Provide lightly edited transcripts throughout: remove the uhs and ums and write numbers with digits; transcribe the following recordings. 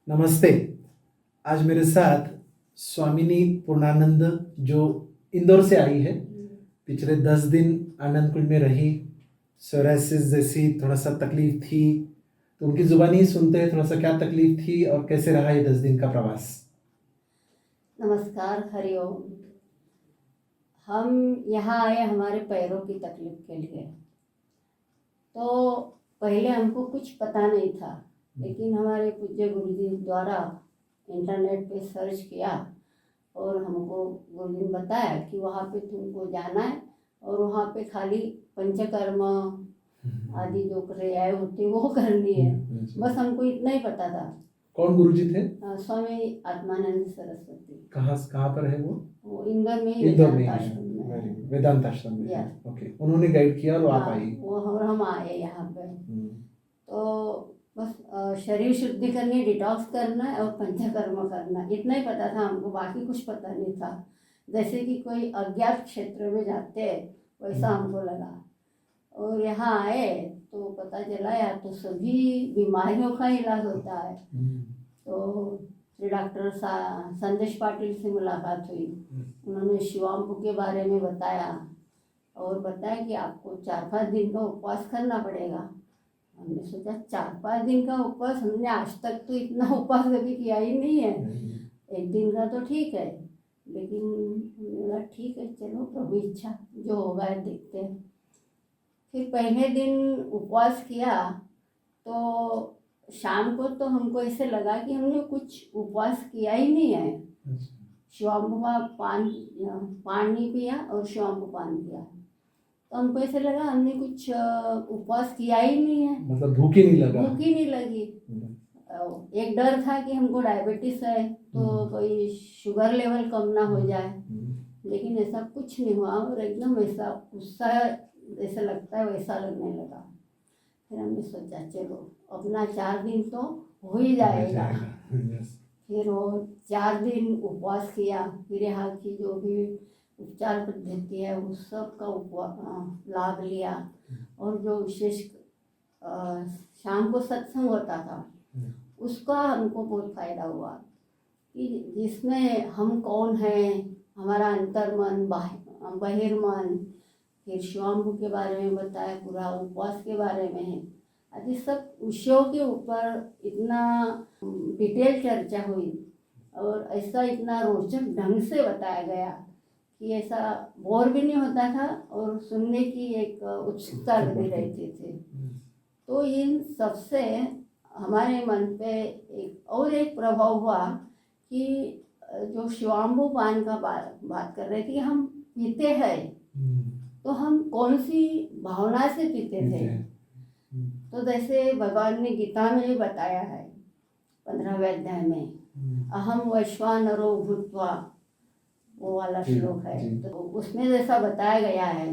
नमस्ते। आज मेरे साथ स्वामिनी पूर्णानंद जो इंदौर से आई है। पिछले 10 दिन आनंद कुंज में रही। सोराइसिस जैसी थोड़ा सा तकलीफ थी, तो उनकी जुबानी ही सुनते हैं थोड़ा सा क्या तकलीफ थी और कैसे रहा ये 10 दिन का प्रवास। नमस्कार, हरिओम। हम यहाँ आए हमारे पैरों की तकलीफ के लिए। तो पहले हमको कुछ पता नहीं था, लेकिन हमारे पूज्य गुरुजी द्वारा इंटरनेट पे सर्च किया और हमको गुरुजी ने बताया कि वहाँ पे तुमको जाना है और वहाँ पे खाली पंचकर्म आदि जो क्रियाएं होती वो करनी है। बस हमको इतना ही पता था। कौन गुरुजी थे? स्वामी आत्मानंद सरस्वती। कहाँ पर है वो? वो इंदौर में ही इंदौर में वेदांत है। आश्रम में है। वेदांत आश्रम में है। Yes. ओके, उन्होंने गाइड किया और आप आई। वो और हम आए यहाँ पे। तो बस शरीर शुद्धि करनी, डिटॉक्स करना है और पंचकर्म करना, इतना ही पता था हमको, बाकी कुछ पता नहीं था। जैसे कि कोई अज्ञात क्षेत्र में जाते वैसा हमको लगा। और यहाँ आए तो पता चला यार तो सभी बीमारियों का इलाज होता है। तो श्री डॉक्टर संदेश पाटिल से मुलाकात हुई। उन्होंने शिवाम्बू के बारे में बताया और बताया कि आपको 4-5 दिन का उपवास करना पड़ेगा। हमने सोचा 4-5 दिन का उपवास, हमने आज तक तो इतना उपवास कभी किया ही नहीं है। एक दिन का तो ठीक है, लेकिन हमने बोला ठीक है, चलो प्रभु इच्छा जो होगा देखते हैं। फिर पहले दिन उपवास किया तो शाम को तो हमको ऐसे लगा कि हमने कुछ उपवास किया ही नहीं है। शिवाम्बू का पानी पिया और शिवाम्बू पान पिया, तो हमको ऐसे लगा हमने कुछ उपवास किया ही नहीं है। मतलब भूख ही नहीं लगा। भूख ही नहीं लगी। एक डर था कि हमको डायबिटीज है तो कोई शुगर लेवल कम ना हो जाए, लेकिन ऐसा कुछ नहीं हुआ और एकदम ऐसा गुस्सा जैसा लगता है वैसा लगने लगा। फिर हमने सोचा चलो अपना 4 दिन तो हो ही जाएगा। फिर वो 4 दिन उपवास किया। फिर यहाँ की जो भी उपचार पद्धति है उस सब का लाभ लिया। और जो विशेष शाम को सत्संग होता था उसका हमको बहुत फायदा हुआ कि जिसमें हम कौन हैं, हमारा अंतर्मन बहिर्मन, फिर शिवाम्बू के बारे में बताया, पूरा उपवास के बारे में है आदि सब विषयों के ऊपर इतना डिटेल चर्चा हुई और ऐसा इतना रोचक ढंग से बताया गया कि ऐसा बोर भी नहीं होता था और सुनने की एक उत्सुकता लगी रहती थी। तो इन सबसे हमारे मन पे एक प्रभाव हुआ कि जो शिवाम्बू पान का बात कर रहे थे कि हम पीते हैं तो हम कौन सी भावना से पीते थे। तो जैसे भगवान ने गीता में भी बताया है 15वें अध्याय में, अहम वैश्वानरो भूत्वा, वो वाला श्लोक है। तो उसमें जैसा बताया गया है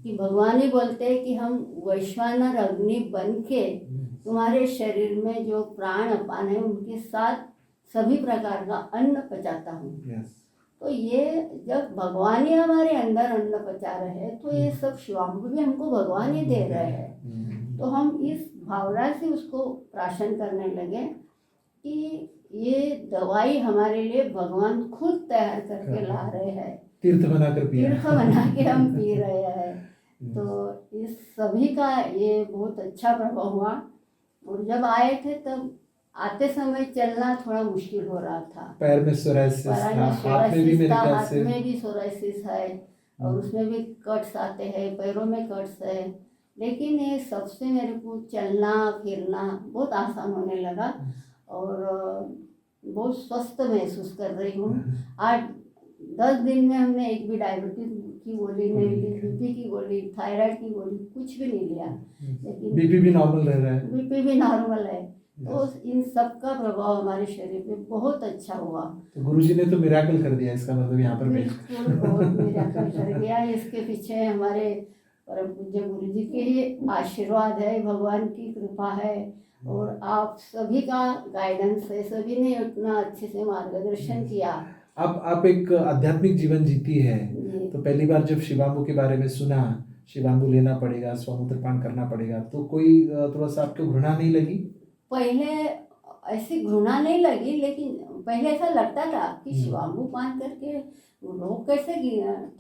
कि भगवान ही बोलते हैं कि हम वैश्वानर अग्नि बन के तुम्हारे शरीर में जो प्राण अपान है उनके साथ सभी प्रकार का अन्न पचाता हूँ। तो ये जब भगवान ही हमारे अंदर अन्न पचा रहे हैं तो ये सब शिवाम्बू भी हमको भगवान ही दे रहे हैं। तो हम इस भावना से उसको प्राशन करने लगे कि ये दवाई हमारे लिए भगवान खुद तैयार करके ला रहे हैं, तीर्थ बना के हम पी रहे हैं। तो इस सभी का ये बहुत अच्छा प्रभाव हुआ। और जब आए थे तब आते समय चलना थोड़ा मुश्किल हो रहा था। पैर में सोराइसिस था, हाथ में भी सोराइसिस है और उसमें भी कट्स आते हैं, पैरों में कट्स है। लेकिन ये सबसे मेरे को चलना फिरना बहुत आसान होने लगा और बहुत स्वस्थ महसूस कर रही हूँ। 8-10 दिन में हमने एक भी डायबिटीज की गोली नहीं ली, बीपी की गोली, थायराइड की गोली कुछ भी नहीं लिया। लेकिन बीपी भी नॉर्मल रह रहा है। बीपी भी नॉर्मल है। तो इन सब का प्रभाव हमारे शरीर पे बहुत अच्छा हुआ। तो गुरुजी ने तो मिराकल कर दिया, इसका मतलब यहाँ पर बिल्कुल बहुत मिराकल कर दिया। इसके पीछे हमारे परम पूज्य गुरुजी के ही आशीर्वाद है, भगवान की कृपा है और आप सभी का गाइडेंस है। सभी ने उतना अच्छे से मार्गदर्शन किया। आप एक आध्यात्मिक जीवन जीती है, तो पहली बार जब शिवाम्बू के बारे में सुना, शिवाम्बू लेना पड़ेगा, स्वमूत्र पान करना पड़ेगा, तो कोई थोड़ा सा आपको घृणा नहीं लगी? पहले ऐसी घृणा नहीं लगी, लेकिन पहले ऐसा लगता था कि हम्म। शिवांबू पान करके लोग कैसे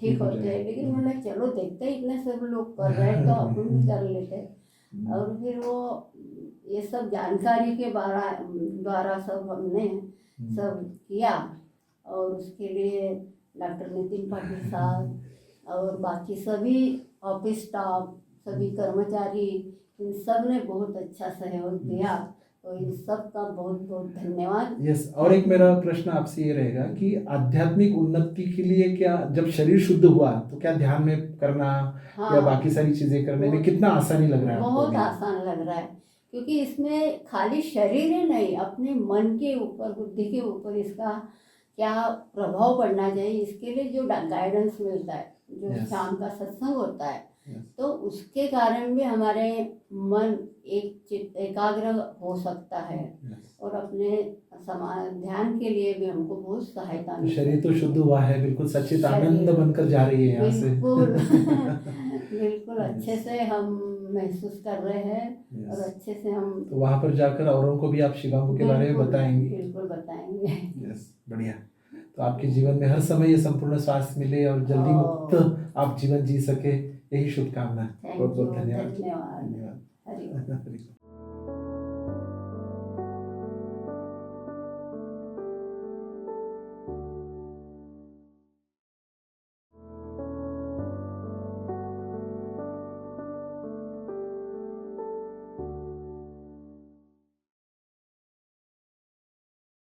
ठीक हो होते हैं, जाए। लेकिन मैंने चलो देखते हैं, इतने सब लोग कर रहे हैं तो अपन भी कर लेते हैं। और फिर वो ये सब जानकारी के द्वारा सब हमने सब किया, और उसके लिए डॉक्टर नितिन पाटिल साहब और बाकी सभी ऑफिस स्टाफ, सभी कर्मचारी, इन सब ने बहुत अच्छा सहयोग दिया, तो इन सब का बहुत बहुत धन्यवाद। यस, और एक मेरा प्रश्न आपसे ये रहेगा कि आध्यात्मिक उन्नति के लिए क्या, जब शरीर शुद्ध हुआ तो क्या ध्यान में करना हाँ, या बाकी सारी चीजें करने में कितना आसानी लग रहा है आपको बहुत अभी? आसान लग रहा है, क्योंकि इसमें खाली शरीर ही नहीं, अपने मन के ऊपर, बुद्धि के ऊपर इसका क्या प्रभाव पड़ना चाहिए, इसके लिए जो गाइडेंस मिलता है, जो Yes. शाम का सत्संग होता है, Yes. तो उसके कारण भी हमारे मन एकाग्र हो सकता है, Yes. और अपने ध्यान के लिए भी हमको बहुत सहायता मिलती है। शरीर तो शुद्ध हुआ है, बिल्कुल सच्चित शरीर- आनंद बनकर जा रही है यहाँ से। बिल्कुल बिल्कुल अच्छे से हम महसूस कर रहे हैं, Yes. और अच्छे से हम तो वहां पर जाकर औरों को भी आप शिवांबू के बारे में बिल्कुल- बताएंगे? बिल्कुल बताएंगे। यस, बढ़िया। तो आपके जीवन में हर समय ये संपूर्ण स्वास्थ्य मिले और जल्दी मुक्त आप जीवन जी सके, यही शुभकामना। थैंक बहुत यू, बहुत धन्यवाद। धन्यवाद। धन्यवाद। हरि ओम। हरि ओम।